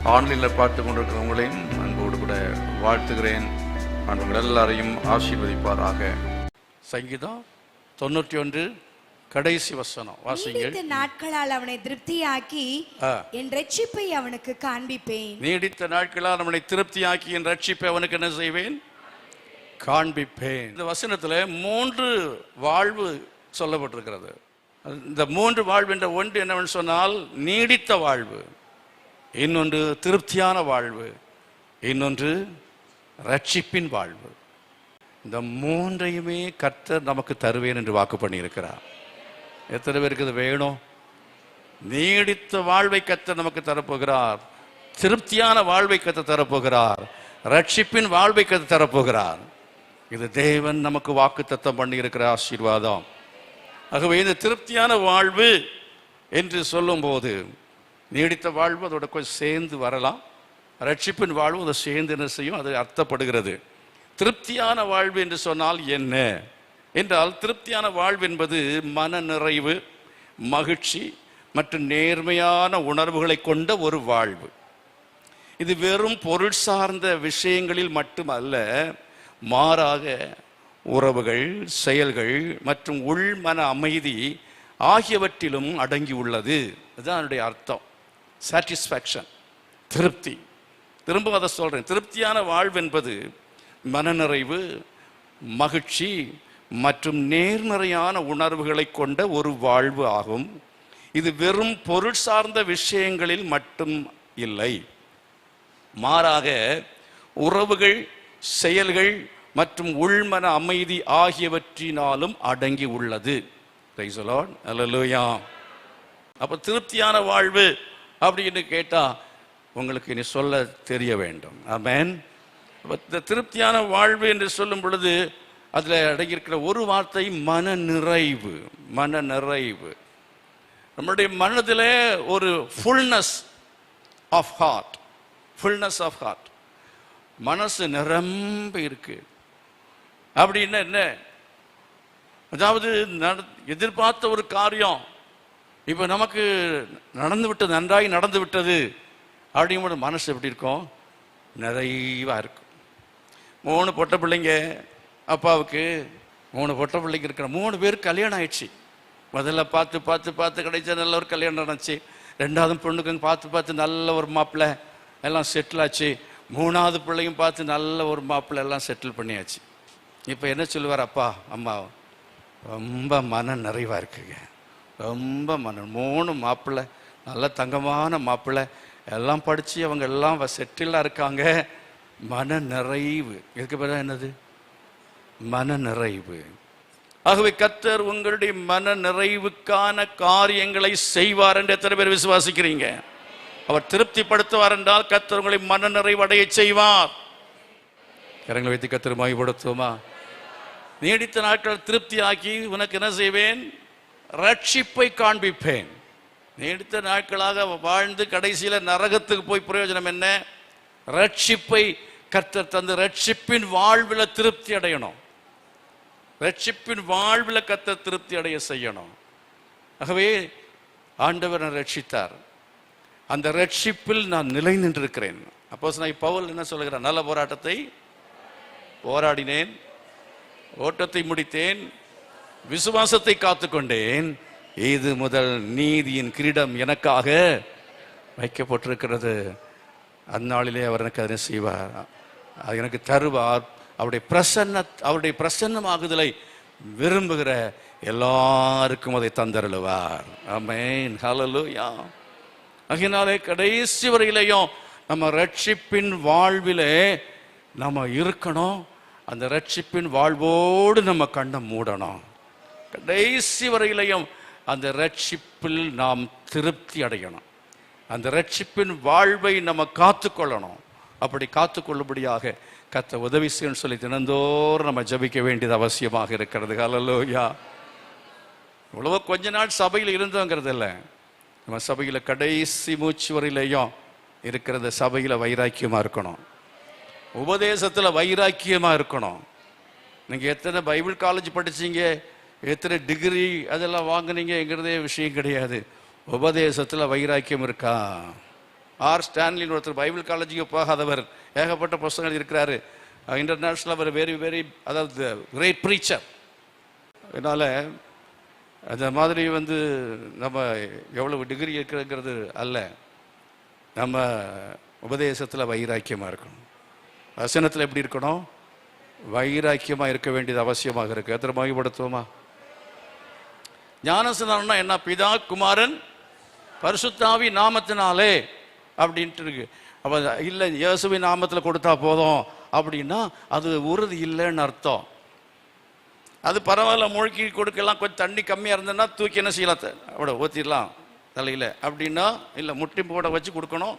ஆன்லைனில் பார்த்து கொண்டிருக்கிறவங்களையும் அன்போடு கூட வாழ்த்துகிறேன். உங்கள் எல்லாரையும் ஆசீர்வதிப்பாராக. சங்கீதம் 91 கடைசி வசனம் வாசிங்கள். நீடித்த நாட்களால் அவனை திருப்தியாக்கி என் ரட்சிப்பை அவனுக்கு காண்பிப்பேன். நீடித்த நாட்களால் அவனை திருப்தியாக்கி என் ரட்சிப்பை அவனுக்கு என்ன செய்வேன்? காண்பிப்பேன். இந்த வசனத்தில் 3 வாழ்வு சொல்லப்பட்டிருக்கிறது. இந்த 3 வாழ்வு என்ற ஒன்று என்னவென்று சொன்னால் நீடித்த வாழ்வு, இன்னொன்று திருப்தியான வாழ்வு, இன்னொன்று ரட்சிப்பின் வாழ்வு. இந்த 3ஐயுமே கர்த்தர் நமக்கு தருவேன் என்று வாக்கு பண்ணியிருக்கிறார். எத்தனை பேருக்கு இது வேணும்? நீடித்த வாழ்வை கர்த்தர் நமக்கு தரப்போகிறார், திருப்தியான வாழ்வை கர்த்தர் தரப்போகிறார், ரட்சிப்பின் வாழ்வை கர்த்தர் தரப்போகிறார். இது தேவன் நமக்கு வாக்கு தத்தம் பண்ணி இருக்கிற ஆசீர்வாதம். ஆகவே இந்த திருப்தியான வாழ்வு என்று சொல்லும் போது நீடித்த வாழ்வு அதோட கொஞ்சம் சேர்ந்து வரலாம், ரட்சிப்பின் வாழ்வு அதை சேர்ந்து என்ன செய்யும், அது அர்த்தப்படுகிறது. திருப்தியான வாழ்வு என்று சொன்னால் என்ன என்றால், திருப்தியான வாழ்வு என்பது மன நிறைவு, மகிழ்ச்சி மற்றும் நேர்மையான உணர்வுகளை கொண்ட ஒரு வாழ்வு. இது வெறும் பொருள் சார்ந்த விஷயங்களில் மட்டுமல்ல, மாறாக உறவுகள், செயல்கள் மற்றும் உள்மன அமைதி ஆகியவற்றிலும் அடங்கி உள்ளது. அதுதான் அதனுடைய அர்த்தம். சாட்டிஸ்ஃபேக்ஷன், திருப்தி. திரும்ப அதை சொல்றேன். திருப்தியான வாழ்வு என்பது மனநிறைவு, மகிழ்ச்சி மற்றும் நேர்மறையான உணர்வுகளை கொண்ட ஒரு வாழ்வு ஆகும். இது வெறும் பொருள் சார்ந்த விஷயங்களில் மட்டும் இல்லை, மாறாக உறவுகள், செயல்கள் மற்றும் உள்மன அமைதி ஆகியவற்றினாலும் அடங்கி உள்ளது. பிரைஸ் தி லார்ட், அல்லேலூயா. அப்ப திருப்தியான வாழ்வு அப்படின்னு கேட்டா உங்களுக்கு இனி சொல்ல தெரிய வேண்டும். ஆமென். இந்த திருப்தியான வாழ்வு என்று சொல்லும் பொழுது அதில் அடங்கியிருக்கிற ஒரு வார்த்தை மன நிறைவு. மன நிறைவு. நம்முடைய மனதிலே ஒரு fullness of heart, fullness of heart, மனசு நிரம்ப இருக்கு அப்படின்னா என்ன? அதாவது எதிர்பார்த்த ஒரு காரியம் இப்போ நமக்கு நடந்து விட்டது, நன்றாய் நடந்து விட்டது அப்படிங்கும்போது மனசு எப்படி இருக்கும்? நிறைவா இருக்கும். 3 பொட்ட பிள்ளைங்க அப்பாவுக்கு, 3 பொட்ட பிள்ளைங்க இருக்கிற 3 பேருக்கு கல்யாணம் ஆயிடுச்சு. முதல்ல பார்த்து பார்த்து பார்த்து கிடைச்ச நல்ல ஒரு கல்யாணம் நடந்துச்சு. 2வது பொண்ணுக்கு பார்த்து பார்த்து நல்ல ஒரு மாப்பிள்ளை எல்லாம் செட்டில் ஆச்சு. 3வது பிள்ளையும் பார்த்து நல்ல ஒரு மாப்பிள்ளை எல்லாம் செட்டில் பண்ணியாச்சு. இப்போ என்ன சொல்லுவார் அப்பா அம்மா? ரொம்ப மன நிறைவா இருக்குங்க, ரொம்ப 3 மாப்பிள்ளை, நல்ல தங்கமான மாப்பிள்ளை, எல்லாம் படித்து அவங்க எல்லாம் செட்டிலாக இருக்காங்க. மன நிறைவு. இதுக்கு பிறகு என்னது? மன நிறைவு. ஆகவே கர்த்தர் உங்களுடைய மன நிறைவுக்கான காரியங்களை செய்வார் என்று எத்தனை பேர் விசுவாசிக்கிறீங்க? அவர் திருப்திப்படுத்துவார் என்றால் கர்த்தர் உங்களை மன நிறைவு அடைய செய்வார். கரங்களை வைத்து கர்த்தர் மகிமைப்படுத்துவோமா? நீடித்த நாட்கள் திருப்தி ஆக்கி உனக்கு என்ன செய்வேன்? ரட்சிப்பை காண்பிப்பேன். நீடித்த நாட்களாக வாழ்ந்து கடைசியில் நரகத்துக்கு போய் பிரயோஜனம் என்ன? ரட்சிப்பை கர்த்தர் தந்து ரட்சிப்பின் வாழ்வில் திருப்தி அடையணும். ரட்சிப்பின் வாழ்வில் கர்த்தர் திருப்தி அடைய செய்யணும். ஆகவே ஆண்டவர் நான் ரட்சித்தார், அந்த ரட்சிப்பில் நான் நிலை நின்றிருக்கிறேன். அப்போஸ்தலனாகிய பவுல் என்ன சொல்கிறார்? நல்ல போராட்டத்தை போராடினேன், ஓட்டத்தை முடித்தேன், விசுவாசத்தை காத்துக்கொண்டேன், இது முதல் நீதியின் கிரீடம் எனக்காக வைக்கப்பட்டிருக்கிறது. அந்நாளிலே அவர் எனக்கு அதை செய்வார், அது எனக்கு தருவார். அவருடைய பிரசன்னமாகுதலை விரும்புகிற எல்லாருக்கும் அதை தந்தருளுவார். ஆமென், ஹல்லேலூயா. ஆகையினாலே கடைசி வரையிலையும் நம்ம ரட்சிப்பின் வாழ்விலே நம்ம இருக்கணும். அந்த ரட்சிப்பின் வாழ்வோடு நம்ம கண்ணை மூடணும். கடைசி வரையிலையும் அந்த ரட்சிப்பில் நாம் திருப்தி அடையணும். அந்த ரட்சிப்பின் வாழ்வை நம்ம காத்துக்கொள்ளணும். அப்படி காத்துக்கொள்ளும்படியாக கர்த்தர் உதவி செய்யணும்னு சொல்லி தினந்தோறும் நம்ம ஜெபிக்க வேண்டியது அவசியமாக இருக்கிறது. ஹல்லேலூயா. இவ்வளவோ கொஞ்ச நாள் சபையில் இருந்தோங்கிறது இல்லை, நம்ம சபையில் கடைசி மூச்சு வரையிலையும் இருக்கிறது. சபையில் வைராக்கியமாக இருக்கணும், உபதேசத்தில் வைராக்கியமாக இருக்கணும். நீங்கள் எத்தனை பைபிள் காலேஜ் படிச்சீங்க, எத்தனை டிகிரி அதெல்லாம் வாங்கினீங்கிறதே விஷயம் கிடையாது. உபதேசத்தில் வைராக்கியம் இருக்கா? ஆர் ஸ்டான்லின்னு ஒருத்தர் பைபிள் காலேஜுக்கு போகாதவர், ஏகப்பட்ட புஸ்தகங்கள் இருக்கிறாரு, இன்டர்நேஷ்னல் அவர் வெரி வெரி, அதாவது கிரேட் ப்ரீச்சர். அதனால் அந்த மாதிரி நம்ம எவ்வளவு டிகிரி இருக்கிறது அல்ல, நம்ம உபதேசத்தில் வைராக்கியமாக இருக்கணும். வசனத்தில் எப்படி இருக்கணும்? வைராக்கியமாக இருக்க வேண்டியது அவசியமாக இருக்குது. எத்தனை மகிமைப்படுத்துவோமா? ஞானஸ்நானம்னா என்ன? பிதா குமாரன் பரிசுத்தாவி நாமத்தினாலே அப்படின்ட்டு இருக்கு. அப்போ இல்லை இயேசுவின் நாமத்தில் கொடுத்தா போதும் அப்படின்னா அது உறுதி இல்லைன்னு அர்த்தம். அது பரவாயில்ல, மூழ்கி கொடுக்கலாம், கொஞ்சம் தண்ணி கம்மியாக இருந்ததுன்னா தூக்கி என்ன செய்யலாம், அவ்வளோ ஊற்றிடலாம் தலையில் அப்படின்னா, இல்லை முட்டி போட வச்சு கொடுக்கணும்,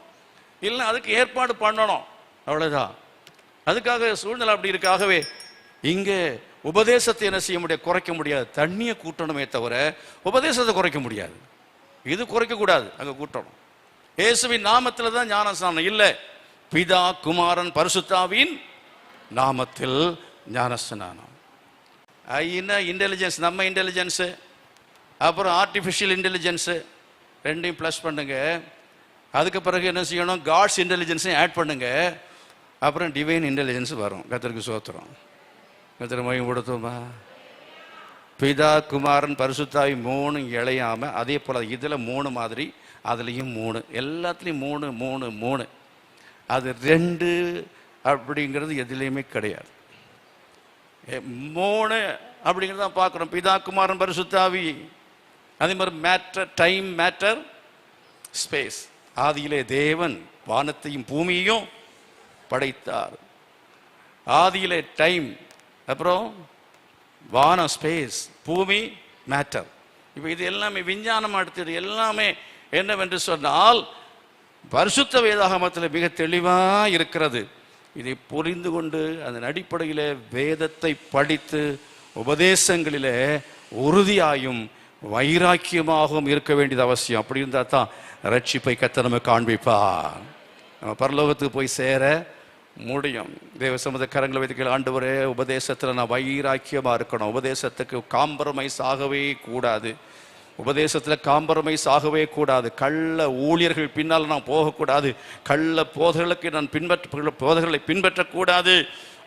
இல்லை அதுக்கு ஏற்பாடு பண்ணணும், அவ்வளோதான். அதுக்காக சூழ்நிலை அப்படி இருக்காகவே இங்கே உபதேசத்தை என்ன செய்ய முடியாது, குறைக்க முடியாது. தண்ணியை கூட்டணுமே தவிர உபதேசத்தை குறைக்க முடியாது. இது குறைக்கக்கூடாது, அங்கே கூட்டணும். இயேசுவின் நாமத்தில் தான் ஞானஸ்நானம், இல்லை பிதா குமாரன் பரிசுத்தாவின் நாமத்தில் ஞானஸ்நானம். என்ன இன்டெலிஜென்ஸ், நம்ம இன்டெலிஜென்ஸு அப்புறம் ஆர்டிஃபிஷியல் இன்டெலிஜென்ஸு ரெண்டையும் ப்ளஸ் பண்ணுங்க. அதுக்கு பிறகு என்ன செய்யணும், காட்ஸ் இன்டெலிஜென்ஸையும் ஆட் பண்ணுங்க. அப்புறம் டிவைன் இன்டெலிஜென்ஸ் வரும். கர்த்தருக்கு ஸ்தோத்திரம். கர்த்தரை மகிமைப்படுத்துமா? பிதா குமாரன் பரிசுத்தாவி 3 இழையாமல், அதே போல் இதில் 3 மாதிரி, அதுலேயும் 3, எல்லாத்துலேயும் 3 3 3. அது 2 அப்படிங்கிறது எதுலேயுமே கிடையாது. 3 அப்படிங்கிறது தான் பார்க்குறோம். பிதா குமாரன் பரிசுத்தாவி. அதே மாதிரி மேட்டர், டைம், மேட்டர், ஸ்பேஸ். ஆதியிலே தேவன் வானத்தையும் பூமியையும் படைத்தார். ஆதியிலே டைம், அப்புறம் வானம் ஸ்பேஸ், பூமி மேட்டர். இப்போ இது எல்லாமே விஞ்ஞானம் அடுத்தது எல்லாமே என்னவென்று சொன்னால் பரிசுத்த வேதாகமத்தில் மிக தெளிவாக இருக்கிறது. இதை புரிந்து கொண்டு அதன் அடிப்படையில் வேதத்தை படித்து உபதேசங்களிலே உறுதியாயும் வைராக்கியமாகவும் இருக்க வேண்டியது அவசியம். அப்படி இருந்தால் தான் ரட்சிப்பை கர்த்தர் நமக்கு காண்பிப்பார். நம்ம பரலோகத்துக்கு போய் சேர முடியும். தேவ சமூக கரங்களை வைத்து ஆண்டவரே, உபதேசத்தில் நான் வைராக்கியமாக இருக்கணும். உபதேசத்துக்கு காம்ப்ரமைஸ் ஆகவே கூடாது. உபதேசத்தில் காம்ப்ரமைஸ் ஆகவே கூடாது. கள்ள ஊழியர்கள் பின்னால் நான் போகக்கூடாது. கள்ள போதர்களுக்கு நான் போதகளை பின்பற்றக்கூடாது.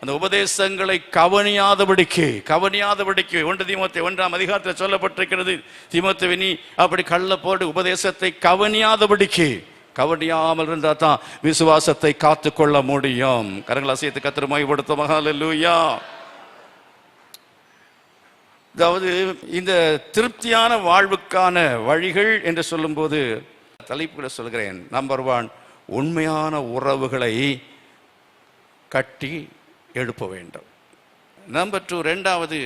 அந்த உபதேசங்களை கவனியாதபடிக்கு 1 தீமோத்தேயு 1ஆம் அதிகாரத்தில் சொல்லப்பட்டிருக்கிறது. தீமோத்தேயுவே, அப்படி கள்ள போடு உபதேசத்தை கவனியாமல் இருந்தால் தான் விசுவாசத்தை காத்து கொள்ள முடியும். கரங்களை அசைத்து கர்த்தரை மகிமைப்படுத்தும். ஹல்லேலூயா. அதாவது இந்த திருப்தியான வாழ்வுக்கான வழிகள் என்று சொல்லும்போது தலைப்புகளை சொல்கிறேன். நம்பர் 1, உண்மையான உறவுகளை கட்டி எழுப்ப வேண்டும். நம்பர் 2, 2வது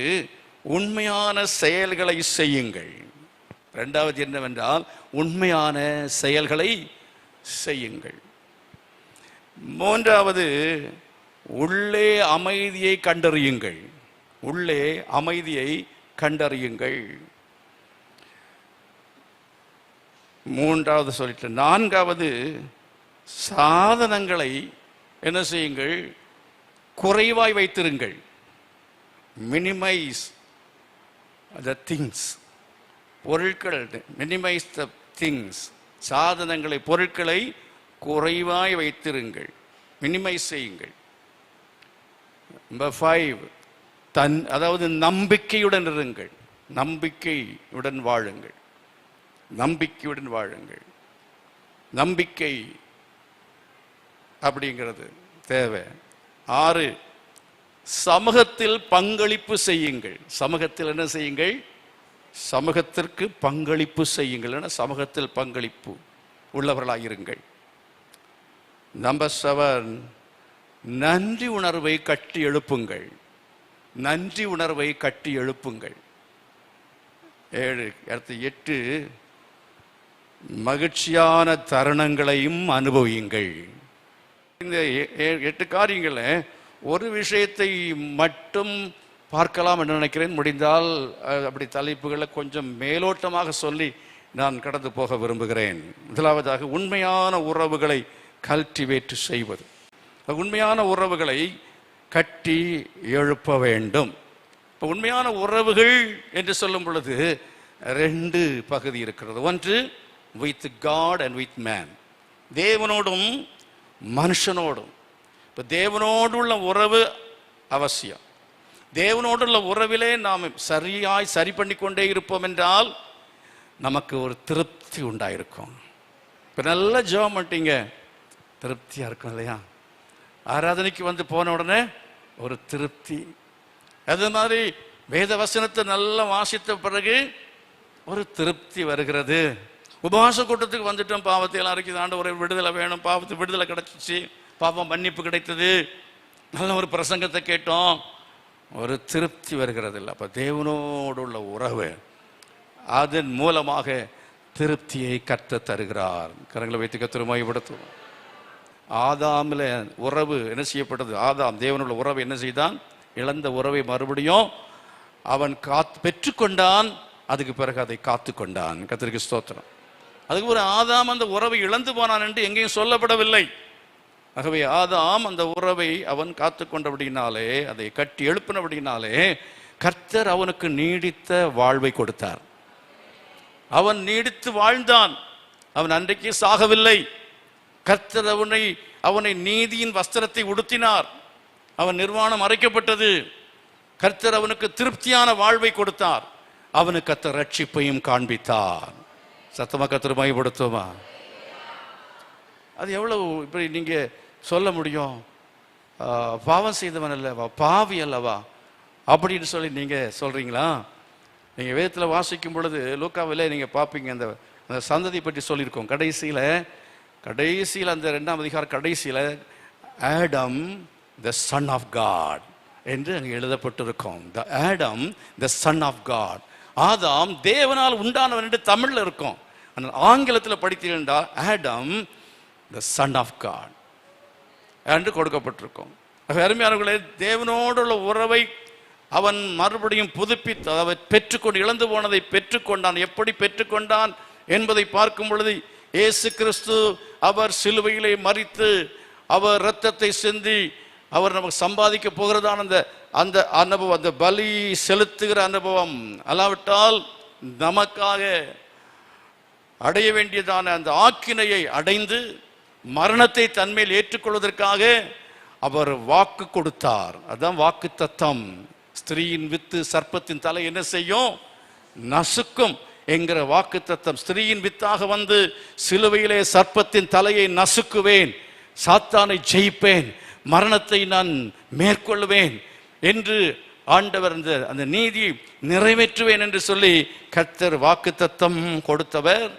உண்மையான செயல்களை செய்யுங்கள். 2வது என்னவென்றால் உண்மையான செயல்களை செய்யுங்கள். 3வது உள்ளே அமைதியை கண்டறியுங்கள். உள்ளே அமைதியை கண்டறியுங்கள். 3வது சொல்லிட்டு 4வது சாதனங்களை என்ன செய்யுங்கள், குறைவாய் வைத்திருங்கள். மினிமைஸ் த திங்ஸ், பொருட்கள், மினிமைஸ் த திங்ஸ், சாதனங்களை, பொருட்களை குறைவாய் வைத்திருங்கள், மினிமைஸ் செய்யுங்கள். நம்பர் 5, அதாவது நம்பிக்கையுடன் இருங்கள். நம்பிக்கையுடன் வாழுங்கள். நம்பிக்கையுடன் வாழுங்கள். நம்பிக்கை அப்படிங்கிறது தேவை. 6, சமூகத்தில் பங்களிப்பு செய்யுங்கள். சமூகத்தில் என்ன செய்யுங்கள், சமூகத்திற்கு பங்களிப்பு செய்யுங்கள். சமூகத்தில் பங்களிப்பு உள்ளவர்களாயிருங்கள். நம்பர் 7, நன்றி உணர்வை கட்டி எழுப்புங்கள். நன்றி உணர்வை கட்டி எழுப்புங்கள். 7, 8, மகிழ்ச்சியான தருணங்களையும் அனுபவியுங்கள். இந்த 8 காரியங்களை ஒரு விஷயத்தை மட்டும் பார்க்கலாம் என்று நினைக்கிறேன். முடிந்தால் அப்படி தலைப்புகளை கொஞ்சம் மேலோட்டமாக சொல்லி நான் கடந்து போக விரும்புகிறேன். முதலாவதாக உண்மையான உறவுகளை கல்டிவேட் செய்வது. உண்மையான உறவுகளை கட்டி எழுப்ப வேண்டும். இப்போ உண்மையான உறவுகள் என்று சொல்லும் பொழுது 2 பகுதி இருக்கிறது. ஒன்று with God and with man. தேவனோடும் மனுஷனோடும். இப்போ தேவனோடுள்ள உறவு அவசியம். தேவனோடுள்ள உறவிலே நாம் சரி பண்ணி கொண்டே இருப்போம் என்றால் நமக்கு ஒரு திருப்தி உண்டாயிருக்கும். இப்போ நல்லா ஜெபம் பண்ணிட்டீங்க, திருப்தியாக இருக்கும் இல்லையா? ஆராதனைக்கு வந்து போன உடனே ஒரு திருப்தி. அது மாதிரி வேத வசனத்தை நல்லா வாசித்த பிறகு ஒரு திருப்தி வருகிறது. உபவாச கூட்டத்துக்கு வந்துட்டோம், பாவத்தை எல்லாம் அறிக்கை ஆண்டவரே விடுதலை வேணும், பாவத்துக்கு விடுதலை கிடைச்சிச்சு, பாவம் மன்னிப்பு கிடைத்தது, நல்ல ஒரு பிரசங்கத்தை கேட்டோம், ஒரு திருப்தி வருகிறது இல்லை. அப்போ தேவனோடு உள்ள உறவு, அதன் மூலமாக திருப்தியை கர்த்தர் தருகிறார். கரங்களை வைத்து கர்த்தரை மகிமைப்படுத்துவோம். ஆதாமில் உறவு என்ன செய்யப்பட்டது? ஆதாம் தேவனுள்ள உறவை என்ன செய்தான்? இழந்த உறவை மறுபடியும் அவன் பெற்றுக்கொண்டான். அதுக்கு பிறகு அதை காத்து கொண்டான். கர்த்தருக்கு ஸ்தோத்திரம். அதுக்கு ஒரு ஆதாம் அந்த உறவை இழந்து போனான் என்று எங்கேயும் சொல்லப்படவில்லை. ஆகவே ஆதாம் அந்த உறவை அவன் காத்து கொண்டபடினாலே, அதை கட்டி எழுப்பினபடினாலே கர்த்தர் அவனுக்கு நீடித்த வாழ்வை கொடுத்தார். அவன் நீடித்து வாழ்ந்தான். அவன் அன்றைக்கு சாகவில்லை. கர்த்தர் அவனை நீதியின் வஸ்திரத்தை உடுத்தினார். அவன் நிர்வாணம் அறைக்கப்பட்டது. கர்த்தர் அவனுக்கு திருப்தியான வாழ்வை கொடுத்தார். அவனுக்கு கர்த்தர் ரட்சிப்பையும் காண்பித்தார். சத்தமா கர்த்தர் மகிமைப்படுத்துமா? அது எவ்வளவு இப்படி நீங்க சொல்ல முடியும்? பாவம் செய்தவன் அல்லவா, பாவி அல்லவா அப்படின்னு சொல்லி நீங்க சொல்றீங்களா? நீங்க வேதத்தில் வாசிக்கும் பொழுது லூக்காவிலே நீங்க பார்ப்பீங்க, அந்த சந்ததி பற்றி சொல்லியிருக்கோம். கடைசியில் அந்த 2ஆம் அதிகாரம் கடைசியில் Adam the son of God என்று அங்கே எழுதப்பட்டிருக்கும். The Adam the son of God. ஆதாம் தேவனால் உண்டானவன் என்று தமிழில் இருக்கும். ஆனால் ஆங்கிலத்தில் படித்தீர்களா Adam the son of God என்று கொடுக்கப்பட்டிருக்கும். அருமையானவர்களே, தேவனோடுள்ள உறவை அவன் மறுபடியும் புதுப்பித்து அவன் பெற்றுக்கொண்டு, இழந்து போனதை பெற்றுக்கொண்டான். எப்படி பெற்றுக்கொண்டான் என்பதை பார்க்கும் பொழுது, இயேசு கிறிஸ்து அவர் சிலுவையிலே மரித்து அவர் இரத்தத்தை சிந்தி அவர் நமக்கு சம்பாதிக்க போகிறதான அந்த அனுபவம், அந்த பலி செலுத்துகிற அனுபவம், அல்லாவிட்டால் நமக்காக அடைய வேண்டியதான அந்த ஆக்கினையை அடைந்து மரணத்தை தன்மேல் ஏற்றுக்கொள்வதற்காக அவர் வாக்கு கொடுத்தார். அதான் வாக்கு தத்தம். ஸ்திரீயின் வித்து சர்ப்பத்தின் தலை என்ன செய்யும்? நசுக்கும் என்கிற வாக்கு தத்தம். ஸ்திரீயின் வித்தாக வந்து சிலுவையிலே சர்ப்பத்தின் தலையை நசுக்குவேன், சாத்தானை ஜெயிப்பேன், மரணத்தை நான் மேற்கொள்வேன் என்று ஆண்டவர் அந்த நீதியை நிறைவேற்றுவேன் என்று சொல்லி கர்த்தர் வாக்கு தத்தம் கொடுத்தவர்.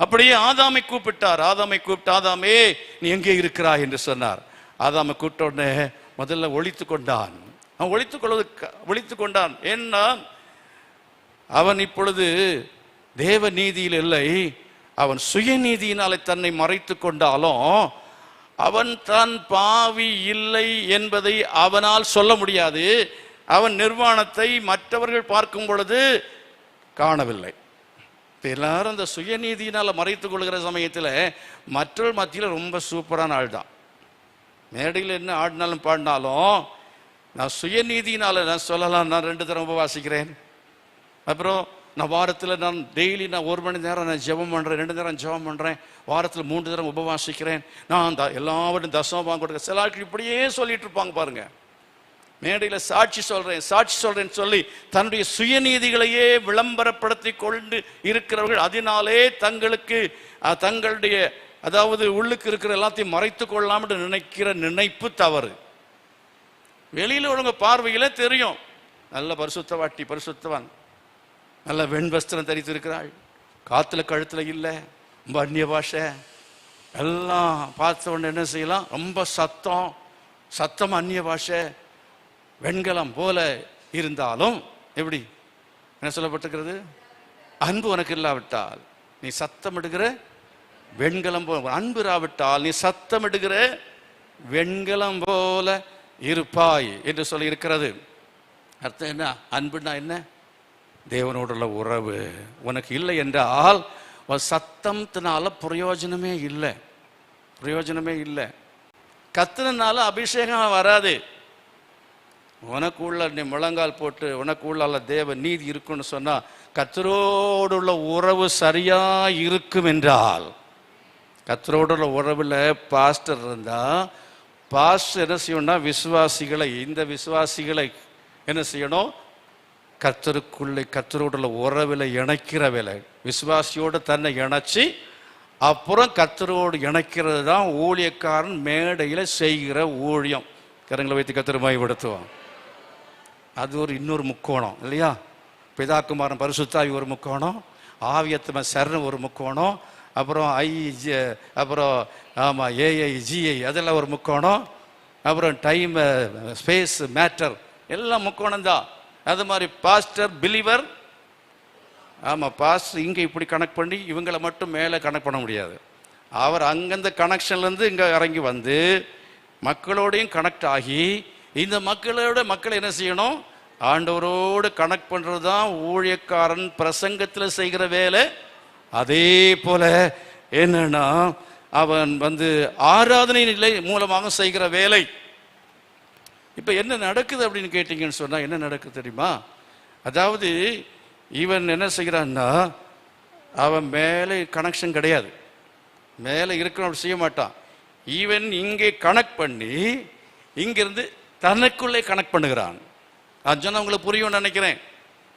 அப்படியே ஆதாமை கூப்பிட்டார். ஆதாமை கூப்பிட்டு, ஆதாமே நீ எங்கே இருக்கிறாய் என்று சொன்னார். ஆதாமை கூப்பிட்ட உடனே முதல்ல ஒழித்து கொண்டான். அவன் ஒழித்து கொண்டான். ஏன்னா அவன் இப்பொழுது தேவ நீதியில் இல்லை, அவன் சுயநீதியினாலே தன்னை மறைத்து கொண்டாலும் அவன் தான் பாவி இல்லை என்பதை அவனால் சொல்ல முடியாது. அவன் நிர்வாணத்தை மற்றவர்கள் பார்க்கும் பொழுது காணவில்லை. எல்லாரும் அந்த சுயநீதியினால மறைத்து கொள்கிற சமயத்தில் மற்றவர்கள் மத்தியில் ரொம்ப சூப்பரான ஆள் தான். மேடையில் என்ன ஆடினாலும் பாடினாலும் நான் சுயநீதியினால நான் சொல்லலாம், நான் 2 தரம் உபவாசிக்கிறேன், அப்புறம் நான் வாரத்தில் நான் டெய்லி நான் 1 மணி நேரம் நான் ஜெபம் பண்ணுறேன், 2 நேரம் ஜெபம் பண்ணுறேன், வாரத்தில் 3 தரம் உபவாசிக்கிறேன், நான் எல்லாவற்றும் தசமபாகம் கொடுக்க. சில ஆட்கள் இப்படியே சொல்லிட்டு இருப்பாங்க பாருங்க. மேடையில் சாட்சி சொல்றேன்னு சொல்லி தன்னுடைய சுயநீதிகளையே விளம்பரப்படுத்தி கொண்டு இருக்கிறவர்கள். அதனாலே தங்களுடைய அதாவது உள்ளுக்கு இருக்கிற எல்லாத்தையும் மறைத்து கொள்ளலாம் என்று நினைக்கிற நினைப்பு தவறு. வெளியில் ஒழுங்க பார்வையில தெரியும், நல்ல பரிசுத்தவாட்டி, பரிசுத்தவான், நல்ல வெண்வஸ்திரம் தரித்து இருக்கிறாள், காத்துல கழுத்துல இல்லை, ரொம்ப அந்நிய பாஷை, எல்லாம் பார்த்த உடனே என்ன செய்யலாம், ரொம்ப சத்தம் அந்நிய பாஷை, வெண்கலம் போல இருந்தாலும் எப்படி என்ன சொல்லப்பட்டிருக்கிறது? அன்பு உனக்கு இல்லாவிட்டால் நீ சத்தமிடுகிற வெண்கலம் போல, அன்பு இராவிட்டால் நீ சத்தமிடுகிற வெண்கலம் போல இருப்பாய் என்று சொல்லி இருக்கிறது. அர்த்தம் என்ன? அன்புனா என்ன? தேவனோடுள்ள உறவு உனக்கு இல்லை என்றால் சத்தத்தினால பிரயோஜனமே இல்லை. கத்துனால அபிஷேகம் வராது. உனக்குள்ள நீ முழங்கால் போட்டு உனக்குள்ள தேவ நீதி இருக்குன்னு சொன்னா, கர்த்தரோடுள்ள உறவு சரியா இருக்கும் என்றால் கர்த்தரோட உறவில் பாஸ்டர் இருந்தால் பாஸ்டர் என்ன செய்யணும்னா இந்த விசுவாசிகளை என்ன செய்யணும்? கர்த்தரோட உறவில் இணைக்கிற வேலை. விசுவாசியோடு தன்னை இணைச்சி அப்புறம் கர்த்தரோடு இணைக்கிறது தான் ஊழியக்காரன் மேடையில் செய்கிற ஊழியம். கரங்களை வைத்து கர்த்தரை மகிமைப்படுத்துவான். அது இன்னொரு முக்கோணம் இல்லையா? பிதாக்குமாரன் பரிசுத்தாவி ஒரு முக்கோணம், ஆவியாத்மா சரணம் ஒரு முக்கோணம், அப்புறம் அப்புறம் ஆமாம் ஏஐ ஜிஐ அதெல்லாம் ஒரு முக்கோணம், அப்புறம் டைம் ஸ்பேஸ் மேட்டர் எல்லாம் முக்கோணம் தான். அது மாதிரி பாஸ்டர் பிலீவர், ஆமாம் பாஸ்டர் இங்கே இப்படி கனெக்ட் பண்ணி இவங்களை மட்டும் மேலே கனெக்ட் பண்ண முடியாது. அவர் அங்கேருந்து கனெக்ஷன்லேருந்து இங்கே இறங்கி வந்து மக்களோடையும் கனெக்ட் ஆகி இந்த மக்களை என்ன செய்யணும்? ஆண்டவரோடு கனெக்ட் பண்ணுறது தான் ஊழியக்காரன் பிரசங்கத்தில் செய்கிற வேலை. அதே போல என்னன்னா அவன் ஆராதனை நிலை மூலமாக செய்கிற வேலை. இப்போ என்ன நடக்குது அப்படின்னு கேட்டீங்கன்னு சொன்னால் என்ன நடக்குது தெரியுமா? அதாவது இவன் என்ன செய்கிறான்னா அவன் மேலே கனெக்ஷன் கிடையாது, மேலே இருக்கணும் அப்படி செய்ய மாட்டான். ஈவன் இங்கே கனெக்ட் பண்ணி இங்கிருந்து தனக்குள்ளே கனெக்ட் பண்ணுகிறான். அது சொன்ன உங்களுக்கு புரியும்னு நினைக்கிறேன்.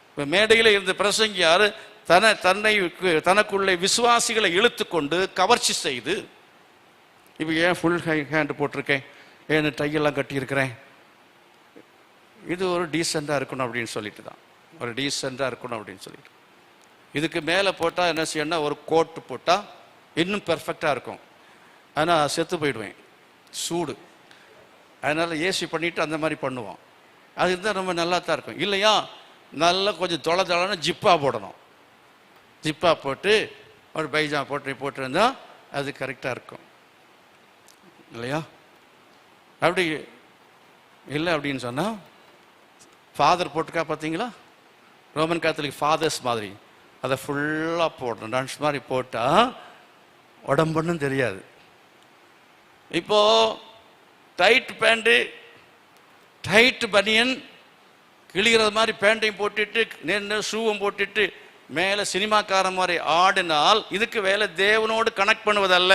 இப்போ மேடையில் இருந்த பிரசங்கியார் தனக்குள்ளே விசுவாசிகளை இழுத்து கொண்டு கவர்ச்சி செய்து, இப்போ ஏன் ஃபுல் ஹேண்ட் போட்டிருக்கேன், ஏன் டையெல்லாம் கட்டியிருக்கிறேன், இது ஒரு டீசெண்டாக இருக்கணும் அப்படின்னு சொல்லிட்டு தான், ஒரு டீசெண்டாக இருக்கணும் அப்படின்னு சொல்லிட்டு. இதுக்கு மேலே போட்டால் என்ன செய்யணும்னா ஒரு கோட்டு போட்டால் இன்னும் பெர்ஃபெக்டாக இருக்கும். ஆனால் செத்து போயிடுவேன், சூடு. அதனால் ஏசி பண்ணிவிட்டு அந்த மாதிரி பண்ணுவோம். அது இருந்தால் ரொம்ப நல்லா தான் இருக்கும் இல்லையா? நல்லா கொஞ்சம் தொலைன்னு ஜிப்பாக போடணும். ஜிப்பாக போட்டு ஒரு பைஜாமா போட்டிருந்தா அது கரெக்டாக இருக்கும் இல்லையா? அப்படி இல்லை அப்படின்னு சொன்னால் ஃபாதர் போட்டுக்கா பார்த்தீங்களா? ரோமன் கேத்தலிக் ஃபாதர்ஸ் மாதிரி அதை ஃபுல்லாக போடணும், டான்ஸ் மாதிரி போட்டால் உடம்புன்னு தெரியாது. இப்போது டைட் பேண்ட்டு, டைட் பனியன், கிழிகிறது மாதிரி பேண்ட்டையும் போட்டுட்டு நின்று ஷூவும் போட்டுட்டு மேலே சினிமாக்காரன் மாதிரி ஆடினால் இதுக்கு வேலை தேவனோடு கனெக்ட் பண்ணுவதல்ல,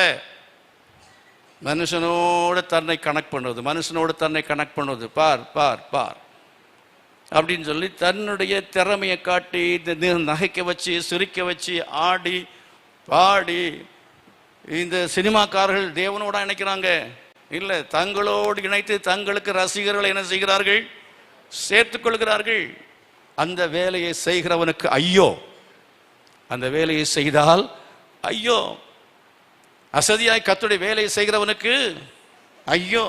மனுஷனோடு தன்னை கனெக்ட் பண்ணுவது, மனுஷனோடு தன்னை கனெக்ட் பண்ணுவது. பார் பார் பார் அப்படின்னு சொல்லி தன்னுடைய திறமையை காட்டி நகைக்க வச்சு சிரிக்க வச்சு ஆடி பாடி இந்த சினிமாக்காரர்கள் தேவனோட இணைக்கிறாங்க இல்லை, தங்களோடு இணைத்து தங்களுக்கு ரசிகர்களை என்ன செய்கிறார்கள்? சேர்த்துக் கொள்கிறார்கள். அந்த வேலையை செய்கிறவனுக்கு ஐயோ, அந்த வேலையை செய்தால் ஐயோ. அசதியாய் கர்த்தருடைய வேலையை செய்கிறவனுக்கு ஐயோ.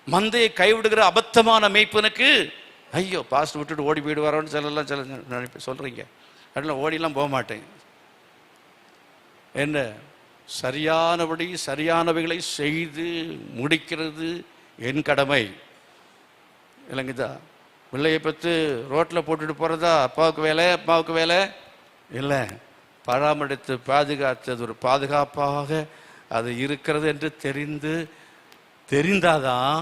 மந்தையை கைவிடுகிற அபத்தமான மேய்ப்பனுக்கு ஐயோ. பாஸ்ட் விட்டுட்டு ஓடி போயிடுவாரோன்னு சில சொல்றீங்க. அதெல்லாம் ஓடிலாம் போக மாட்டேன். என்ன சரியானபடி சரியானவைகளை செய்து முடிக்கிறது என் கடமை இல்லைங்கதா? பிள்ளையை பற்றி ரோட்டில் போட்டுட்டு போகிறதா அப்பாவுக்கு வேலை, அப்பாவுக்கு வேலை இல்லை. பராமரித்து பாதுகாத்தது ஒரு பாதுகாப்பாக அது இருக்கிறது என்று தெரிந்தாதான்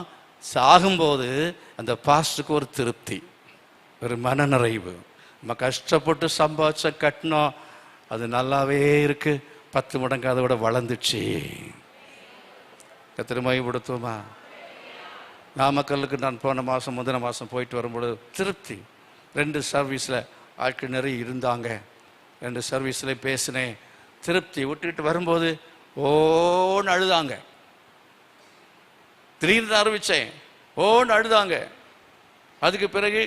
சாகும்போது அந்த பாஸ்டுக்கு ஒரு திருப்தி, ஒரு மனநிறைவு. நம்ம கஷ்டப்பட்டு சம்பாதிச்ச கட்டினோம், அது நல்லாவே இருக்கு, 10 மடங்கு அதை விட வளர்ந்துச்சு. கர்த்தரை மகிமைப்படுத்துவோமா? நாமக்கல்லுக்கு நான் முந்தின மாதம் போயிட்டு வரும்பொழுது திருப்தி. 2 சர்வீஸில் ஆட்கள் நிறைய இருந்தாங்க, 2 சர்வீஸில் பேசினேன். திருப்தி. விட்டுக்கிட்டு வரும்போது ஓன்னு அழுதாங்க. திடீர்னு அறிவிச்சேன், ஓன்னு அழுதாங்க. அதுக்கு பிறகு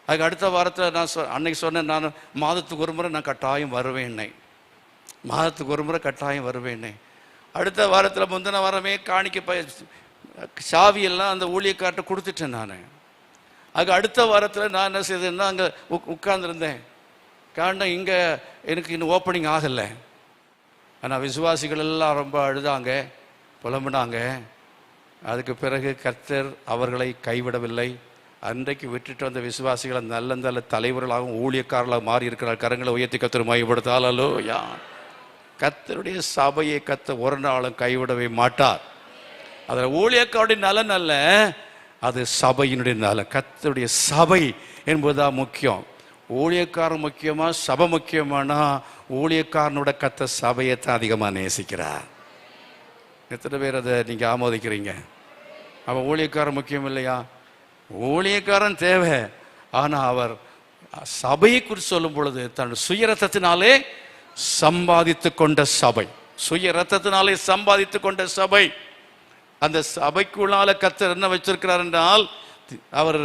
அதுக்கு அடுத்த வாரத்தில் நான் அன்னைக்கு சொன்னேன், நான் மாதத்துக்கு ஒரு முறை நான் கட்டாயம் வருவேன்னே, மாதத்துக்கு ஒரு முறை கட்டாயம் வருவேன்னே. அடுத்த வாரத்தில் முந்தின வாரமே காணிக்க சாவியெல்லாம் அந்த ஊழியக்கார்ட்ட கொடுத்துட்டேன் நான். அதுக்கு அடுத்த வாரத்தில் நான் என்ன செய்தேன்னா அங்கே உட்கார்ந்துருந்தேன். காரணம் இங்கே எனக்கு இன்னும் ஓப்பனிங் ஆகலை. ஆனால் விசுவாசிகள் எல்லாம் ரொம்ப அழுதாங்க, புலம்புனாங்க. அதுக்கு பிறகு கர்த்தர் அவர்களை கைவிடவில்லை. அன்றைக்கு விட்டுட்டு வந்த விசுவாசிகளை நல்ல நல்ல தலைவர்களாகவும் ஊழியக்காரர்களாக மாறி இருக்கிறார். கரங்களை உயர்த்தி கர்த்தர் மகிமைப்படுத்தாலோ யா. கர்த்தருடைய சபையை கர்த்தர் ஒரு நாளும் கைவிடவே மாட்டார். அதில் ஊழியக்காருடைய நலன் அல்ல, அது சபையினுடைய நலன். கர்த்தருடைய சபை என்பதுதான் முக்கியம். ஊழியக்காரன் முக்கியமா சபை முக்கியமானா ஊழியக்காரனோட கர்த்தர் சபையை தான் அதிகமாக நேசிக்கிறார். எத்தனை பேர் அதை நீங்கள் ஆமோதிக்கிறீங்க? அவன் ஊழியக்காரன் முக்கியம் இல்லையா? ஊழியக்காரன் தேவை. ஆனால் அவர் சபையை குறித்து சொல்லும் பொழுது தன் சுய ரத்தத்தினாலே சம்பாதித்து கொண்ட சபை, சுய ரத்தத்தினாலே சம்பாதித்து கொண்ட சபை, அந்த சபைக்குள்ளால கர்த்தர் என்ன வச்சிருக்கிறார் என்றால், அவர்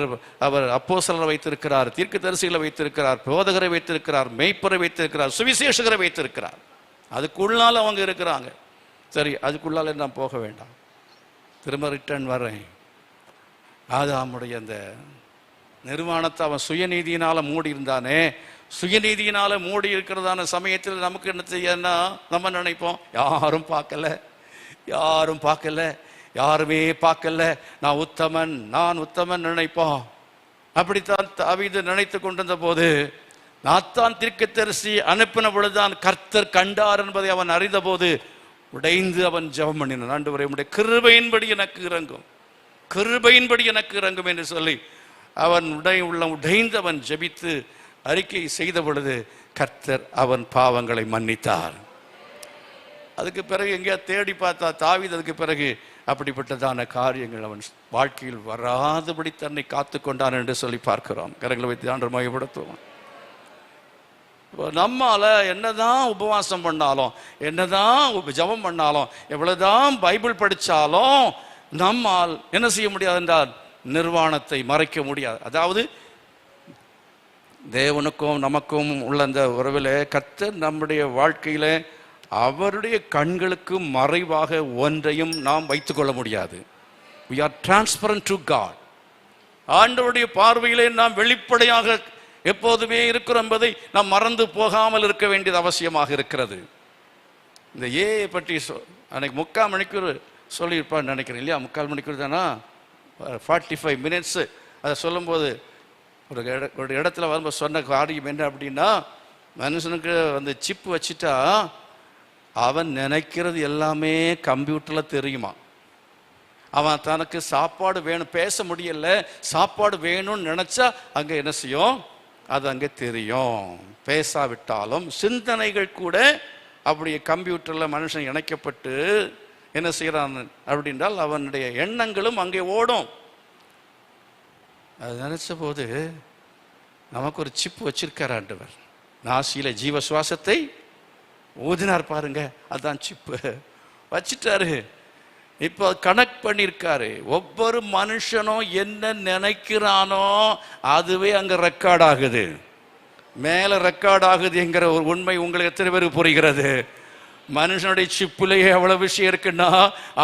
அவர் அப்போஸ்தலரை வைத்திருக்கிறார், தீர்க்கதரிசிகளை வைத்திருக்கிறார், போதகரை வைத்திருக்கிறார், மேய்ப்பரை வைத்திருக்கிறார், சுவிசேஷகரை வைத்திருக்கிறார். அதுக்குள்ளால அவங்க இருக்கிறாங்க. சரி, அதுக்குள்ளால நான் போக வேண்டாம், திரும்ப ரிட்டர்ன் வர்றேன். ஆதாமுடைய அந்த நிர்வாணத்தை அவன் சுயநீதியினால மூடி இருந்தானே, சுயநீதியினால மூடி இருக்கிறதான சமயத்தில் நமக்கு என்ன செய்யன்னா, நம்ம நினைப்போம் யாரும் பார்க்கல, யாரும் பார்க்கல, யாருமே பார்க்கல, நான் உத்தமன் நினைப்போம். அப்படித்தான் தாவீது நினைத்து கொண்டிருந்த போது, நாத்தான் தீர்க்கதரிசி அனுப்பின பொழுதுதான் கர்த்தர் கண்டார் என்பதை அவன் அறிந்த போது உடைந்து அவன் ஜெபம் பண்ணினான். ஆண்டவரே, உம்முடைய கிருபையின்படி எனக்கு இறங்கும், கிருபையின்படி எனக்கு இறங்கும் என்று சொல்லி அவன் உடைந்து அவன் ஜெபித்து அறிக்கை செய்த பொழுது கர்த்தர் அவன் பாவங்களை மன்னித்தார். அதுக்கு பிறகு எங்கேயா தேடி பார்த்தா தாவீது அதுக்கு பிறகு அப்படிப்பட்டதான காரியங்கள் அவன் வாழ்க்கையில் வராதபடி தன்னை காத்து கொண்டான் என்று சொல்லி பார்க்கிறோம். கரங்களை வைத்து ஆண்டவர் மகிமைப்படுத்துவோம். நம்மால என்னதான் உபவாசம் பண்ணாலும், என்னதான் ஜெபம் பண்ணாலும், எவ்வளவுதான் பைபிள் படித்தாலும் நம்மால் என்ன செய்ய முடியாது என்றால் நிர்வாணத்தை மறைக்க முடியாது. அதாவது தேவனுக்கும் நமக்கும் உள்ள அந்த உறவில் கர்த்தர் நம்முடைய வாழ்க்கையில அவருடைய கண்களுக்கு மறைவாக ஒன்றையும் நாம் வைத்துக்கொள்ள முடியாது. We are transparent to God. ஆண்டவருடைய பார்வையிலே நாம் வெளிப்படையாக எப்போதுமே இருக்கிறோம் என்பதை நாம் மறந்து போகாமல் இருக்க வேண்டியது அவசியமாக இருக்கிறது. இந்த ஏஐ பற்றி அன்னைக்கு 3/4 மணிக்கூர் சொல்லியிருப்பான்னு நினைக்கிறேன் இல்லையா? 3/4 மணிக்கூர் தானா, 45 மினிட்ஸ். அதை சொல்லும்போது ஒரு இடத்துல வரும்போது சொன்ன காரியம் என்ன அப்படின்னா, மனுஷனுக்கு வந்து சிப்பு வச்சுட்டா அவன் நினைக்கிறது எல்லாமே கம்ப்யூட்டரில் தெரியுமா. அவன் தனக்கு சாப்பாடு வேணும், பேச முடியல, சாப்பாடு வேணும்னு நினச்சா அங்கே என்ன செய்யும், அது அங்கே தெரியும். பேசாவிட்டாலும் சிந்தனைகள் கூட அப்படியே கம்ப்யூட்டரில் மனுஷன் இணைக்கப்பட்டு என்ன செய்கிறான் அப்படின்றால் அவனுடைய எண்ணங்களும் அங்கே ஓடும். அது நினைச்ச போது நமக்கு ஒரு சிப்பு வச்சிருக்கார் ஆண்டவர். நாசியில ஜீவ சுவாசத்தை ஊதினார் பாருங்க, அதுதான் சிப்பு வச்சிட்டாரு. இப்போ கனெக்ட் பண்ணியிருக்காரு. ஒவ்வொரு மனுஷனும் என்ன நினைக்கிறானோ அதுவே அங்க ரெக்கார்ட் ஆகுது, மேல ரெக்கார்ட் ஆகுதுங்கிற ஒரு உண்மை உங்களுக்கு எத்தனை பேருக்கு புரிகிறது? மனுஷனுடைய சிப்பிலேயே அவ்வளவு விஷயம் இருக்குன்னா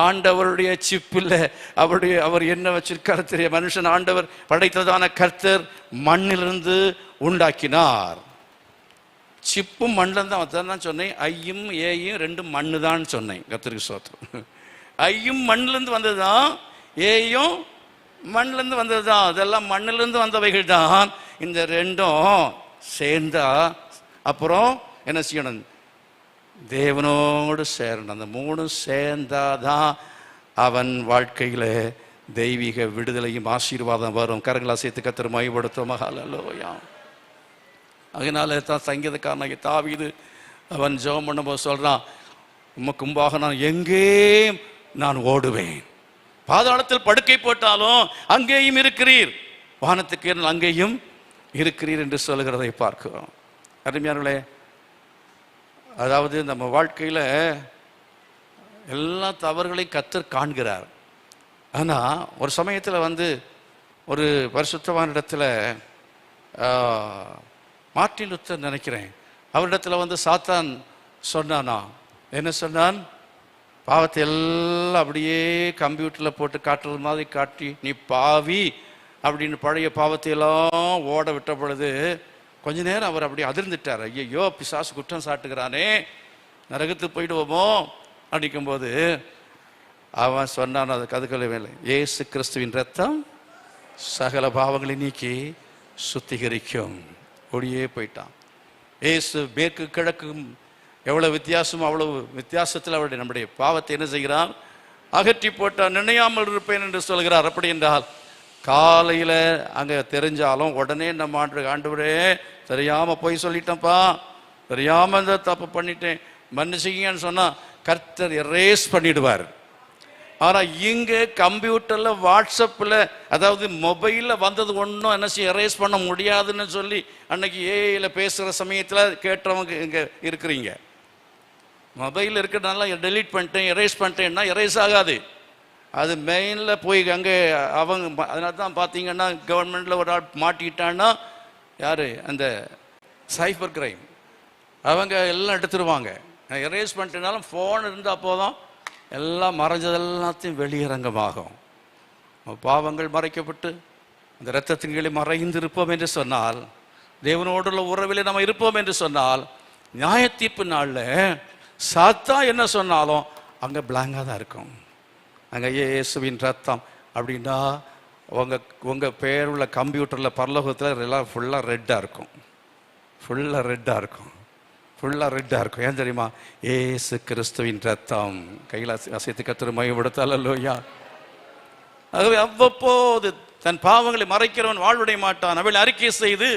ஆண்டவருடைய சிப்பில் அவர் என்ன வச்சிருக்காரு தெரிய. மனுஷன் ஆண்டவர் படைத்ததான கர்த்தர் மண்ணிலிருந்து உண்டாக்கினார். சிப்பும் மண்ணில் தான் தான் சொன்னேன். ஐயும் ஏயும் ரெண்டும் மண்ணு தான் சொன்னேன். கர்த்தருக்கு ஸ்தோத்திரம். ஐயும் மண்ணிலிருந்து வந்ததுதான், ஏயும் மண்ணிலிருந்து வந்ததுதான். அதெல்லாம் மண்ணிலிருந்து வந்தவைகள் தான். இந்த ரெண்டும் சேர்ந்தா அப்புறம் என்ன செய்யணும், தேவனோடு சேரணும். அந்த மூணும் சேர்ந்தாதான் அவன் வாழ்க்கையில தெய்வீக விடுதலையும் ஆசீர்வாதம் வரும். கரங்களா சேர்த்து கர்த்தர் மகிமைப்படுத்தும். ஹல்லேலூயா. அதனால தான் சங்கீதக்காரனாகிய தாவீது அவன் ஜெபம் பண்ணும்போது சொல்றான், உமக்கு முன்பாக நான் எங்கே நான் ஓடுவேன், பாதாளத்தில் படுக்கை போட்டாலும் அங்கேயும் இருக்கிறீர், வானத்துக்கு ஏறினால் அங்கேயும் இருக்கிறீர் என்று சொல்கிறதை பார்க்கிறோம். அருமையானவர்களே, அதாவது நம்ம வாழ்க்கையில் எல்லா தவறுகளையும் கர்த்தர் காண்கிறார். ஆனால் ஒரு சமயத்தில் வந்து ஒரு பரிசுத்தவான் இடத்துல மார்ட்டின் லூத்தர் நினைக்கிறேன், அவரிடத்துல வந்து சாத்தான் சொன்னானா, என்ன சொன்னான், பாவத்தை எல்லாம் அப்படியே கம்ப்யூட்டரில் போட்டு காட்டுறது மாதிரி காட்டி நீ பாவி அப்படின்னு பழைய பாவத்தையெல்லாம் ஓட விட்ட பொழுது கொஞ்ச நேரம் அவர் அப்படியே அதிர்ந்துட்டார். ஐயோ பிசாசு குற்றம் சாட்டுகிறானே, நரகத்துக்கு போயிடுவோமோ அப்படிக்கும்போது அவன் சொன்னான், அதுக்கு அதுக்குள்ள வேலை, இயேசு கிறிஸ்துவின் ரத்தம் சகல பாவங்களை நீக்கி சுத்திகரிக்கும். ஓடியே போயிட்டான். இயேசு மேற்கு கிழக்கும் எவ்வளவு வித்தியாசமோ அவ்வளவு வித்தியாசத்தில் அவருடைய நம்முடைய பாவத்தை என்ன செய்கிறான், அகற்றி போட்டான். நினையாமல் இருப்பேன் என்று சொல்கிறார். அப்படி என்றால் காலையில் அங்கே தெரிஞ்சாலும் உடனே நம்ம ஆண்டவரே தெரியாமல் போய் சொல்லிட்டேன்ப்பா, தெரியாமல் இந்த தப்பு பண்ணிட்டேன், மன்னிச்சிங்கன்னு சொன்னால் கர்த்தர் எரேஸ் பண்ணிடுவார். ஆனா இங்க கம்ப்யூட்டர்ல வாட்ஸ்அப்ல அதாவது மொபைல்ல வந்தது ஒன்றும் என்ன செய்ய எரேஸ் பண்ண முடியாதுன்னு சொல்லி அன்னைக்கு ஏஐல பேசுற சமயத்துல கேட்டவங்க இங்க இருக்கிறீங்க. மொபைல் இருக்கிறதுனால டெலீட் பண்ணிட்டேன் எரேஸ் பண்ணிட்டேன்னா எரேஸ் ஆகாது. அது மெயினில் போய் அங்கே அவங்க அதனால தான் பார்த்தீங்கன்னா கவர்மெண்ட்டில் ஒரு ஆள் மாட்டிக்கிட்டான்னா யார் அந்த சைபர் கிரைம் அவங்க எல்லாம் எடுத்துருவாங்க. எரேஸ் பண்ணிட்டனாலும் ஃபோன் இருந்தால் போதும் எல்லாம் மறைஞ்சதெல்லாத்தையும் வெளியரங்கமாகும். பாவங்கள் மறைக்கப்பட்டு அந்த இரத்தத்தின் கீழே மறைந்து இருப்போம் என்று சொன்னால், தேவனோடுள்ள உறவில் நம்ம இருப்போம் என்று சொன்னால், நியாய தீர்ப்பு நாளில் சாத்தா என்ன சொன்னாலும் அங்கே பிளாங்காக தான் இருக்கும். அங்கே இயேசுவின் ரத்தம் அப்படின்னா உங்கள் பேர் உள்ள கம்ப்யூட்டரில் பரலோகத்தில் எல்லாம் ஃபுல்லாக ரெட்டாக இருக்கும். ஃபுல்லாக ரெட்டாக இருக்கும். ஏன் தெரியுமா? ஏசு கிறிஸ்துவின் ரத்தம். கையில் அசைத்து கர்த்தரை மகிமைப்படுத்தல் அல்லேலூயா. ஆகவே அவ்வப்போது தன் பாவங்களை மறைக்கிறவன் வாழ்வுடைய மாட்டான், அவள் அறிக்கை செய்து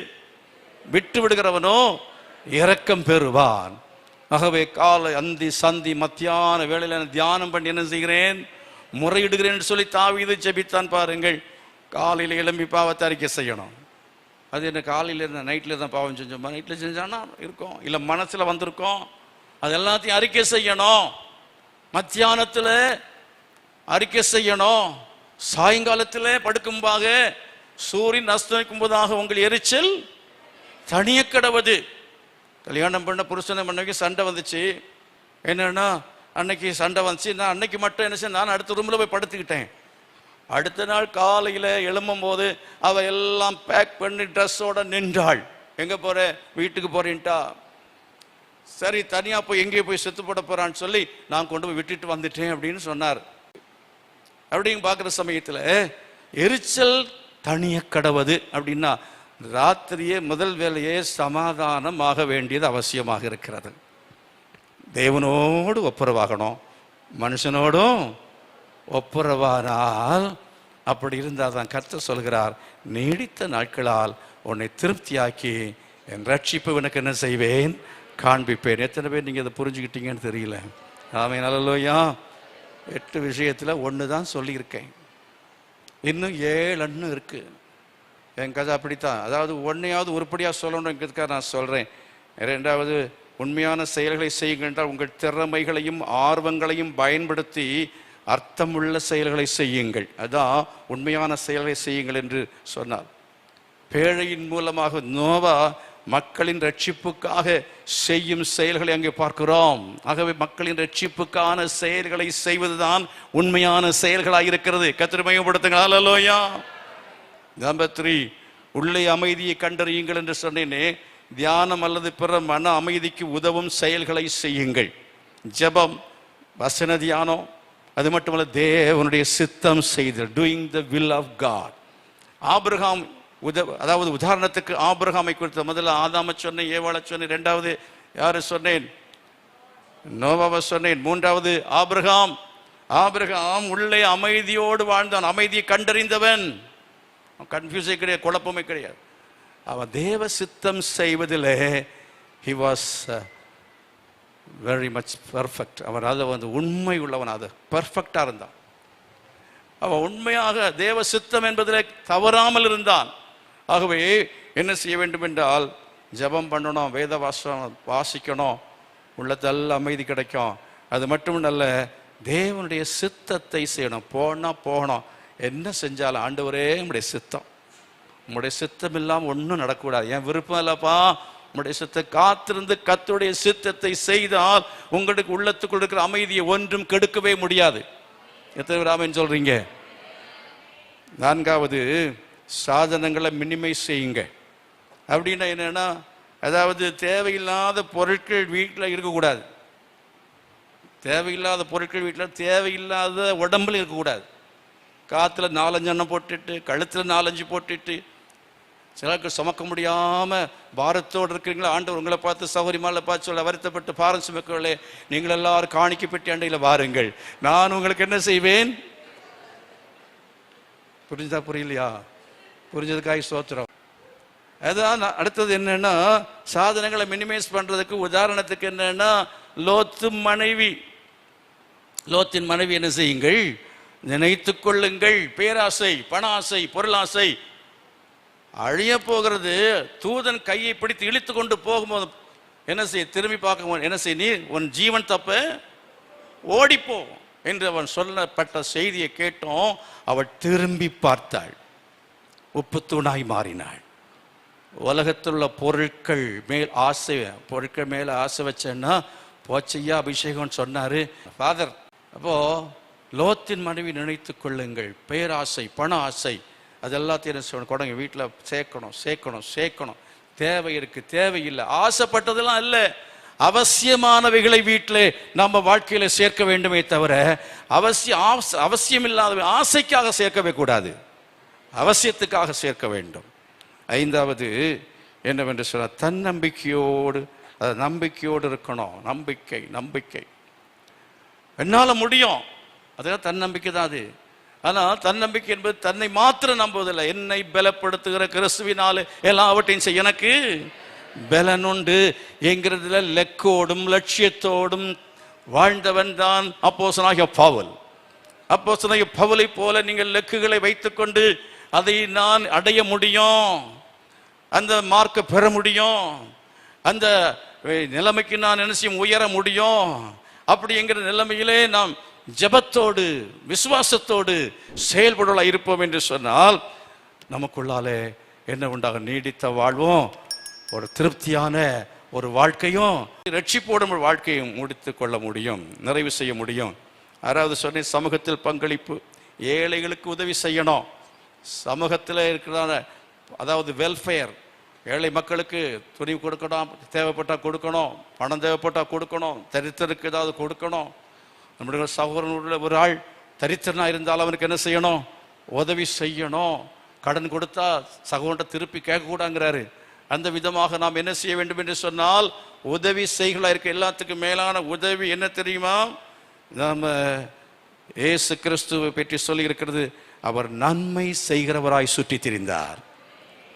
விட்டு விடுகிறவனோ இரக்கம் பெறுவான். ஆகவே காலை அந்தி சந்தி மத்தியான வேளையில் தியானம் பண்ணி என்ன செய்கிறேன், முறையிடுகிறேன் சொல்லி தாவீது ஜெபித்தான் பாருங்கள். காலையில் எழும்பி பாவத்தை அறிக்கை செய்யணும். அது என்ன காலையில் இருந்த நைட்டில் தான் பாவம் செஞ்சோமா? நைட்டில் செஞ்சானா இருக்கும், இல்லை மனசில் வந்திருக்கோம், அது எல்லாத்தையும் அறிக்கை செய்யணும். மத்தியானத்தில் அறிக்கை செய்யணும். சாயங்காலத்தில் படுக்கும்பாக சூரியன் அஸ்தமிக்கும் போதாக உங்கள் எரிச்சல் தனிய கடவுது. கல்யாணம் பண்ண புருஷனை பண்ண சண்டை வந்துச்சு. என்னன்னா அன்னைக்கு சண்டை வந்துச்சு, நான் அன்னைக்கு மட்டும் என்ன செய்ய, நான் அடுத்த ரூமில் போய் படுத்துக்கிட்டேன். அடுத்த நாள் காலையில் எழும்பும் போது அவள் எல்லாம் பேக் பண்ணி ட்ரெஸ்ஸோட நின்றாள். எங்கே போகிற? வீட்டுக்கு போகிறேன்ட்டா. சரி, தனியாக போய் எங்கேயோ போய் செத்து போட போகிறான்னு சொல்லி நான் கொண்டு போய் விட்டுட்டு வந்துட்டேன் அப்படின்னு சொன்னார். அப்படின்னு பார்க்குற சமயத்தில் எரிச்சல் தனிய கடவுது அப்படின்னா ராத்திரியே முதல் வேலையே சமாதானம் ஆக வேண்டியது அவசியமாக இருக்கிறது. தேவனோடு ஒப்புரவாகணும், மனுஷனோடும் ஒப்புரவானால் அப்படி இருந்தால் தான் கர்த்தர் சொல்கிறார், நீடித்த நாட்களால் உன்னை திருப்தியாக்கி என் ரட்சிப்பு உனக்கு என்ன செய்வேன், காண்பிப்பேன். எத்தனை பேர் நீங்கள் அதை புரிஞ்சுக்கிட்டீங்கன்னு தெரியல. ஆமென் அல்லேலூயா. 8 விஷயத்தில் 1 தான் சொல்லியிருக்கேன், இன்னும் 7 இருக்கு. என் கதை அப்படித்தான். அதாவது 1ஐயாவது உருப்படியாக சொல்லணுங்கிறதுக்காக நான் சொல்கிறேன். 2வது உண்மையான செயல்களை செய்யுங்கள் என்றால் உங்கள் திறமைகளையும் ஆர்வங்களையும் பயன்படுத்தி அர்த்தமுள்ள செயல்களை செய்யுங்கள். அதான் உண்மையான செயல்களை செய்யுங்கள் என்று சொன்னார். பேழையின் மூலமாக நோவா மக்களின் ரட்சிப்புக்காக செய்யும் செயல்களை அங்கே பார்க்கிறோம். ஆகவே மக்களின் ரட்சிப்புக்கான செயல்களை செய்வதுதான் உண்மையான செயல்களாக இருக்கிறது. கர்த்தரை மகிமைப்படுத்துங்கள். அல்லேலூயா. நம்பர் 3, உள்ளே அமைதியை கண்டறியுங்கள் என்று சொன்னேனே. தியானம் அல்லது பிற மன அமைதிக்கு உதவும் செயல்களை செய்யுங்கள். ஜெபம், வசன தியானம், அது மட்டுமல்ல தேவனுடைய சித்தம் செய்தல், doing the will of God. Abraham அதாவது உதாரணத்துக்கு ஆபிரகாமை குறித்த முதல்ல ஆதாமை சொன்னேன், ஏவாளை சொன்னேன், 2வது யாரு சொன்னேன், நோவாவை சொன்னேன், 3வது ஆபிரகாம். ஆபிரகாம் உள்ளே அமைதியோடு வாழ்ந்தான், அமைதியை கண்டறிந்தவன். கன்ஃபியூஸே கிடையாது, குழப்பமே கிடையாது. அவன் தேவ சித்தம் செய்வதில் he was very much perfect. அவன் அதை உண்மை உள்ளவன், அது பர்ஃபெக்டாக இருந்தான். அவன் உண்மையாக தேவ சித்தம் என்பதில் தவறாமல் இருந்தான். ஆகவே என்ன செய்ய வேண்டும் என்றால் ஜெபம் பண்ணணும், வேத வாசிக்கணும், உள்ளத்தெல்லாம் அமைதி கிடைக்கும். அது மட்டும் அல்ல, தேவனுடைய சித்தத்தை செய்யணும். போகணும், என்ன செஞ்சாலும் ஆண்டவரே உம்முடைய சித்தம், உம்முடைய சித்தம் இல்லாமல் ஒன்றும் நடக்கக்கூடாது, என் விருப்பம் இல்லப்பா, உம்முடைய சித்தத்தை காத்திருந்து கர்த்தருடைய சித்தத்தை செய்தால் உங்களுக்கு உள்ளத்துக்குள் இருக்கிற அமைதியை ஒன்றும் கெடுக்கவே முடியாது. எத்தனை பேர் ஆமென் சொல்றீங்க? 4வது சாதனங்களை மினிமைஸ் செய்யுங்க. அப்படின்னா என்னன்னா, அதாவது தேவையில்லாத பொருட்கள் வீட்டில் இருக்கக்கூடாது. தேவையில்லாத பொருட்கள் வீட்டில், தேவையில்லாத உடம்புல இருக்கக்கூடாது. காற்றுல 4-5 எண்ணெய் போட்டுட்டு, கழுத்தில் 4-5 போட்டுட்டு, சிலருக்கு சுமக்க முடியாமல் பாரத்தோடு இருக்கிறீங்களா, ஆண்டவர் உங்களை பார்த்து சௌகரியமால பார்த்து சொல்ல, வருத்தப்பட்டு பாரம் சுமக்கவில்லை, நீங்கள் எல்லாரும் காணிக்கப்பட்டு அண்டையில் வாருங்கள், நான் உங்களுக்கு என்ன செய்வேன். புரிஞ்சதா புரியலையா? புரிஞ்சதுக்காக ஸ்தோத்திரம். அதான் அடுத்தது என்னன்னா, சாதனங்களை மினிமைஸ் பண்றதுக்கு உதாரணத்துக்கு என்னன்னா, லோத்தின் மனைவி என்ன செய்யுங்கள், நினைத்துக் கொள்ளுங்கள். பேராசை, பண ஆசை, பொருளாசை அழிய போகிறது. தூதன் கையை பிடித்து இழுத்து கொண்டு போகும்போது என்ன செய்ய, திரும்பி பார்க்க என்ன செய்ய, நீ உன் ஜீவன் தப்ப ஓடிப்போ என்று அவன் சொல்லப்பட்ட செய்தியை கேட்டோம். அவள் திரும்பி பார்த்தாள், உப்பு தூணாய் மாறினாள். உலகத்தில் உள்ள பொருட்கள் மேல் ஆசை, பொருட்கள் மேல ஆசை வச்சேன்னா போச்சையா அபிஷேகம் சொன்னாரு ஃபாதர். அப்போ லோத்தின் மனைவி நினைத்துக் கொள்ளுங்கள். பேராசை, பண ஆசை, அது எல்லாத்தையும் கொடங்க வீட்டில் சேர்க்கணும் சேர்க்கணும் சேர்க்கணும். தேவை இருக்கு, தேவையில்லை, ஆசைப்பட்டதெல்லாம் இல்லை, அவசியமானவைகளை வீட்டில் நம்ம வாழ்க்கையில சேர்க்க வேண்டுமே தவிர அவசியம் இல்லாத ஆசைக்காக சேர்க்கவே கூடாது, அவசியத்துக்காக சேர்க்க வேண்டும். ஐந்தாவது என்னவென்று சொன்ன, தன்னம்பிக்கையோடு, நம்பிக்கையோடு இருக்கணும். நம்பிக்கை, நம்பிக்கை என்னால முடியும், அதெல்லாம் தன்னம்பிக்கை தான் அது. ஆனால் தன்னம்பிக்கை என்பது தன்னை மாத்திரம் நம்புவதில்லை. என்னை பலப்படுத்துகிற கிறிஸ்துவினாலே எல்லாவற்றையும் செய்ய எனக்கு பலன் உண்டு என்கிறதுல லெக்கோடும் லட்சியத்தோடும் வாழ்ந்தவன் தான் அப்போஸ்தலனாகிய பவுல். அப்போஸ்தலனாகிய பவுலை போல நீங்கள் லெக்குகளை வைத்துக்கொண்டு அதை நான் அடைய முடியும், அந்த மார்க்கை பெற முடியும், அந்த நிலைமைக்கு நான் என்ன செய்ய உயர முடியும், அப்படிங்கிற நிலைமையிலே நாம் ஜெபத்தோடு விசுவாசத்தோடு செயல்படுவதா இருப்போம் என்று சொன்னால் நமக்குள்ளாலே என்ன உண்டாக, நீடித்த வாழ்வும், ஒரு திருப்தியான ஒரு வாழ்க்கையும், ரட்சிப்போடும் ஒரு வாழ்க்கையும் முடித்து கொள்ள முடியும், நிறைவு செய்ய முடியும். ஆறாவது சொன்னேன், சமூகத்தில் பங்களிப்பு. ஏழைகளுக்கு உதவி செய்யணும். சமூகத்தில் இருக்கிற அதாவது வெல்ஃபேர், ஏழை மக்களுக்கு துணி கொடுக்கணும், தேவைப்பட்டால் கொடுக்கணும், பணம் தேவைப்பட்டால் கொடுக்கணும், தரித்திரருக்கு ஏதாவது கொடுக்கணும். நம்முடைய சகோதரனுடைய ஒரு ஆள் தரித்திரனா இருந்தால் அவனுக்கு என்ன செய்யணும், உதவி செய்யணும். கடன் கொடுத்தா சகோதரன் திருப்பி கேட்கக்கூடாங்கிறாரு. அந்த விதமாக நாம் என்ன செய்ய வேண்டும் என்று சொன்னால் உதவி செய்களா இருக்க. எல்லாத்துக்கும் மேலான உதவி என்ன தெரியுமா, நம்ம இயேசு கிறிஸ்துவை பற்றி சொல்லி இருக்கிறது, அவர் நன்மை செய்கிறவராய் சுற்றி திரிந்தார்,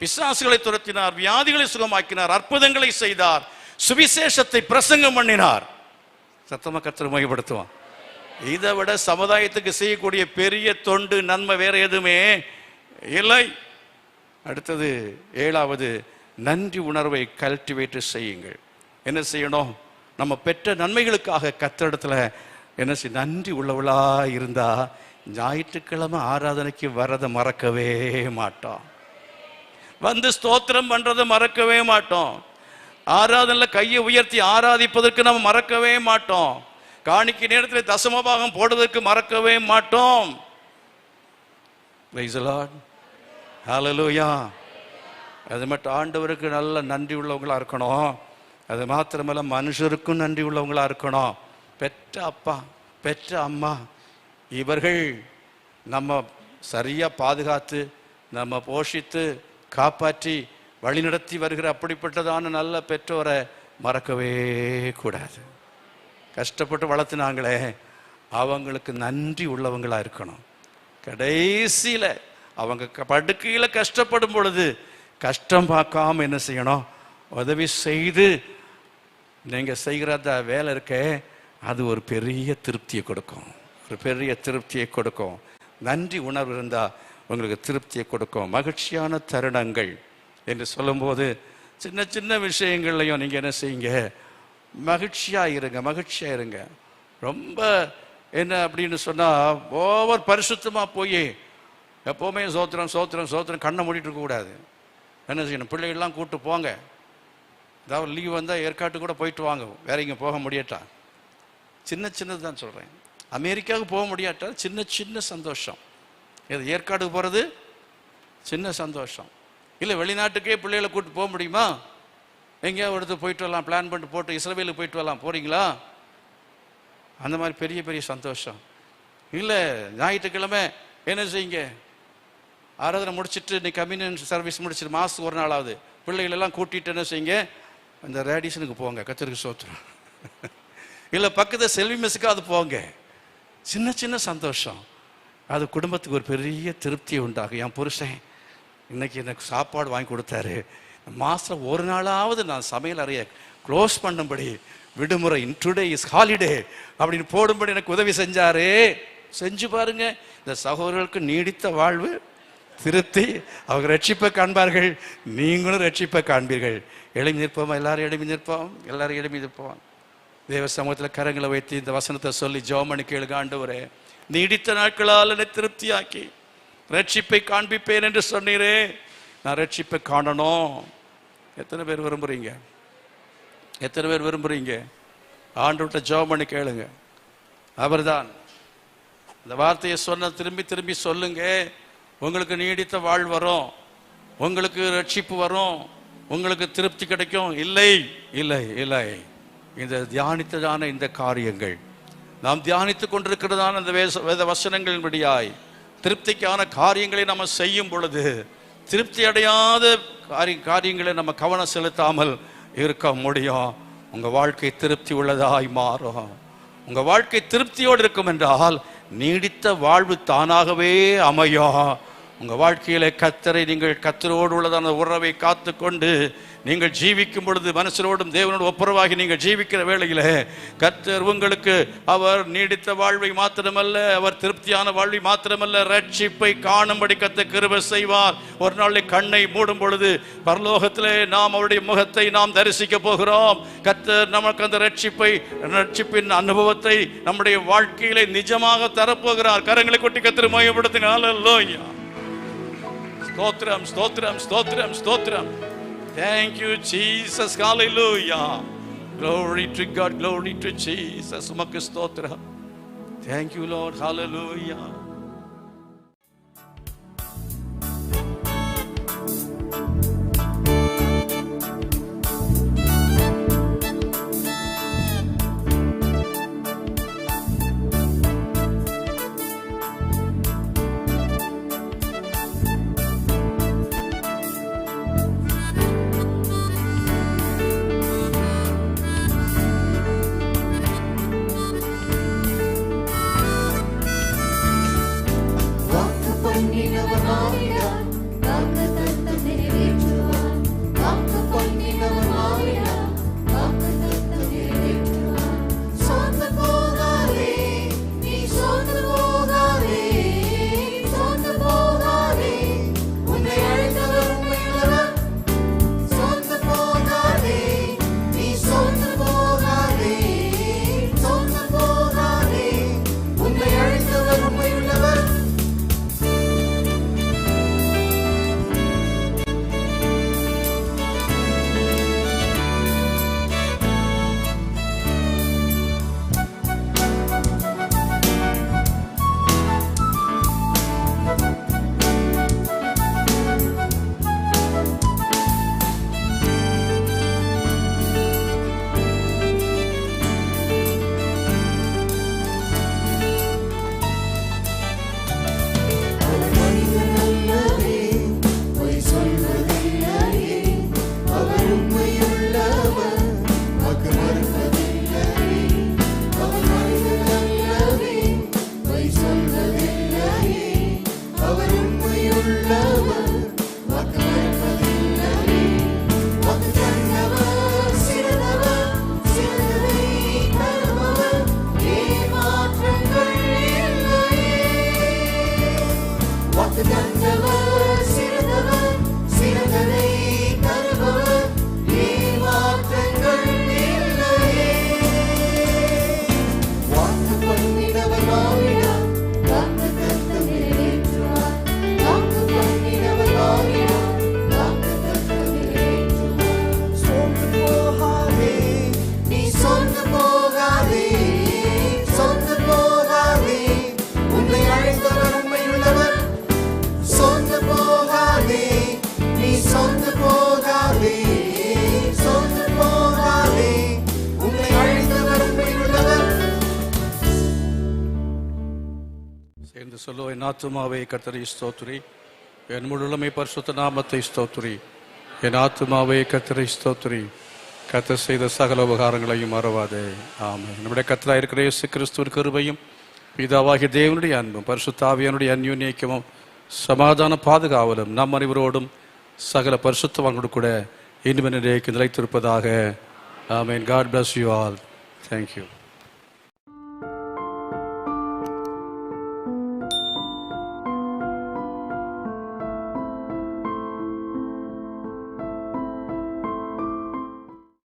பிசாசுகளை துரத்தினார், வியாதிகளை சுகமாக்கினார், அற்புதங்களை செய்தார், சுவிசேஷத்தை பிரசங்கம் பண்ணினார். சத்தமா கர்த்தரை மகிமைப்படுத்துவான். இதை விட சமுதாயத்துக்கு செய்யக்கூடிய பெரிய தொண்டு நன்மை வேற எதுவுமே இல்லை. அடுத்தது ஏழாவது, நன்றி உணர்வை கல்டிவேட் செய்யுங்கள். என்ன செய்யணும், நம்ம பெற்ற நன்மைகளுக்காக கர்த்தரிடத்துல என்ன செய்ய, நன்றி உள்ளவளா இருந்தா ஞாயிற்றுக்கிழமை ஆராதனைக்கு வரதை மறக்கவே மாட்டோம், வந்து ஸ்தோத்திரம் பண்றதை மறக்கவே மாட்டோம், ஆராதனையில கையை உயர்த்தி ஆராதிப்பதற்கு நம்ம மறக்கவே மாட்டோம், காணிக்கை நேரத்தில் தசமபாகம் போடுவதற்கு மறக்கவே மாட்டோம். Praise the Lord. Hallelujah. அது மட்டும் ஆண்டவருக்கு நல்ல நன்றி உள்ளவங்களா இருக்கணும். அது மாத்திரமல்ல மனுஷருக்கும் நன்றி உள்ளவங்களா இருக்கணும். பெற்ற அப்பா, பெற்ற அம்மா, இவர்கள் நம்ம சரியா பாதுகாத்து நம்ம போஷித்து காப்பாற்றி வழிநடத்தி வருகிற அப்படிப்பட்டதான நல்ல பெற்றோரை மறக்கவே கூடாது. கஷ்டப்பட்டு வளர்த்துனாங்களே, அவங்களுக்கு நன்றி உள்ளவங்களா இருக்கணும். கடைசியில அவங்க படுக்கையில கஷ்டப்படும் பொழுது கஷ்டம் பார்க்காம என்ன செய்யணும், உதவி செய்து நீங்க செய்கிற வேலை இருக்க, அது ஒரு பெரிய திருப்தியை கொடுக்கும், ஒரு பெரிய திருப்தியை கொடுக்கும். நன்றி உணர்வு இருந்தா உங்களுக்கு திருப்தியை கொடுக்கும். மகிழ்ச்சியான தருணங்கள் என்று சொல்லும்போது சின்ன சின்ன விஷயங்கள்லையும் நீங்க என்ன செய்யுங்க, மகிழ்ச்சியா இருங்க, மகிழ்ச்சியா இருங்க. ரொம்ப என்ன அப்படின்னு சொன்னா ஓவர் பரிசுத்தமா போய் எப்பவுமே சோத்திரம் சோத்திரம் சோத்திரம் கண்ணை மூடிட்டு இருக்க கூடாது. என்ன செய்யணும், பிள்ளைகள்லாம் கூப்பிட்டு போங்க. அதாவது லீவ் வந்தால் ஏற்காட்டு கூட போயிட்டு வாங்க, வேற இங்கே போக முடியாட்டா. சின்ன சின்னது தான் சொல்கிறேன். அமெரிக்காவுக்கு போக முடியாட்டா சின்ன சின்ன சந்தோஷம். இது ஏற்காடுக்கு போகிறது சின்ன சந்தோஷம். இல்லை வெளிநாட்டுக்கே பிள்ளைகளை கூப்பிட்டு போக முடியுமா, எங்கேயாவது எடுத்து போயிட்டு வரலாம், பிளான் பண்ணிட்டு போட்டு இஸ்ரவேலுக்கு போயிட்டு வரலாம், போகிறீங்களா? அந்த மாதிரி பெரிய பெரிய சந்தோஷம். இல்லை ஞாயிற்றுக்கிழமை என்ன செய்யுங்க, ஆராதனை முடிச்சுட்டு இன்னைக்கு கம்யூனியன் சர்வீஸ் முடிச்சுட்டு மாதத்துக்கு ஒரு நாளாவது பிள்ளைகளெல்லாம் கூட்டிகிட்டு என்ன செய்யுங்க, அந்த ரேடிஷனுக்கு போங்க, கர்த்தருக்கு ஸ்தோத்திரம். இல்லை பக்கத்தில் செல்வி மெஸ்ஸுக்கு அது போங்க. சின்ன சின்ன சந்தோஷம் அது குடும்பத்துக்கு ஒரு பெரிய திருப்தியை உண்டாகும். என் புருஷன் இன்னைக்கு எனக்கு சாப்பாடு வாங்கி கொடுத்தாரு, மாதம் ஒரு நாளாவது நான் சமையல் அறையை க்ளோஸ் பண்ணும்படி விடுமுறை, டுடே இஸ் ஹாலிடே அப்படின்னு போடும்படி எனக்கு உதவி செஞ்சாரு. செஞ்சு பாருங்க. இந்த சகோதரர்களுக்கு நீடித்த வாழ்வு, திருப்தி, அவங்க ரட்சிப்பை காண்பார்கள், நீங்களும் ரட்சிப்பை காண்பீர்கள். எழுப்பி நிற்போமா? எல்லாரும் எழுப்பி நிற்போம். எல்லாரும் எழுப்பி நிற்போம். தேவ சமூகத்தில் கரங்களை வைத்து இந்த வசனத்தை சொல்லி ஜெபம் கேளுங்க. ஆண்டவரே, நீடித்த நாட்களால் என்னை திருப்தியாக்கி ரட்சிப்பை காண்பிப்பேன் என்று சொன்னீரே, நான் ரட்சிப்பை காணணும். எத்தனை பேர் விரும்புறீங்க? எத்தனை பேர் விரும்புறீங்க? ஆண்டவர்கிட்ட ஜெபம் பண்ணி கேளுங்க. அவர்தான் இந்த வார்த்தையை சொன்ன திரும்பி திரும்பி சொல்லுங்க. உங்களுக்கு நீடித்த வாழ் வரும், உங்களுக்கு ரட்சிப்பு வரும், உங்களுக்கு திருப்தி கிடைக்கும். இல்லை இல்லை இல்லை, இந்த தியானித்ததான இந்த காரியங்கள், நாம் தியானித்து கொண்டிருக்கிறதான இந்த வேத வசனங்களின்படியாய் திருப்திக்கான காரியங்களை நம்ம செய்யும் பொழுது, திருப்தி அடையாத காரியங்களை நம்ம கவனம் செலுத்தாமல் இருக்க முடியும். உங்க வாழ்க்கை திருப்தி உள்ளதாய் மாறும். உங்க வாழ்க்கை திருப்தியோடு இருக்கும் என்றால் நீடித்த வாழ்வு தானாகவே அமையும். உங்க வாழ்க்கையில கர்த்தரை, நீங்கள் கர்த்தரோடு உள்ளதான உறவை காத்து கொண்டு நீங்கள் ஜீவிக்கும் பொழுது, மனுஷரோடும் தேவனோடு ஒப்புரவாகி நீங்கள் ஜீவிக்கிற வேளையில கர்த்தர் உங்களுக்கு அவர் நீடித்த வாழ்வை மாத்திரமல்ல, அவர் திருப்தியான வாழ்வை மாத்திரமல்ல, ரட்சிப்பை காணும்படி கர்த்தர் கிருபை செய்வார். ஒரு நாளில் கண்ணை மூடும் பொழுது பரலோகத்திலே நாம் அவருடைய முகத்தை நாம் தரிசிக்க போகிறோம். கர்த்தர் நமக்கு அந்த ரட்சிப்பின் அனுபவத்தை நம்முடைய வாழ்க்கையிலே நிஜமாக தரப்போகிறார். கரங்களை கொட்டி கர்த்தரை மகிமைப்படுத்தினார். அல்லேலூயா. ஸ்தோத்திரம் ஸ்தோத்திரம் ஸ்தோத்திரம் ஸ்தோத்திரம். Thank you Jesus. Hallelujah. Glory to God. Glory to Jesus. உமக்கு ஸ்தோத்திரம். Thank you Lord. Hallelujah. என்று சொல்லுவோம். என் ஆத்துமாவே கர்த்தரை ஸ்தோத்திரி, என் முழுமை பரிசுத்த நாமத்தை ஸ்தோத்திரி. என் ஆத்துமாவே கர்த்தரை ஸ்தோத்திரி, கர்த்தர் செய்த சகல உபகாரங்களையும் மறவாதே. ஆமென். நம்முடைய கர்த்தராய் இருக்கிற இயேசு கிறிஸ்துவின் கிருபையும் பிதாவாகிய தேவனுடைய அன்பும் பரிசுத்த ஆவியானுடைய அந்யோன்யமும் சமாதான பாதுகாவலும் நம் அனைவரோடும் சகல பரிசுத்தவான்களோடு கூட இன்னும் நிலைத்திருப்பதாக. ஆமென். God bless you all. Thank you.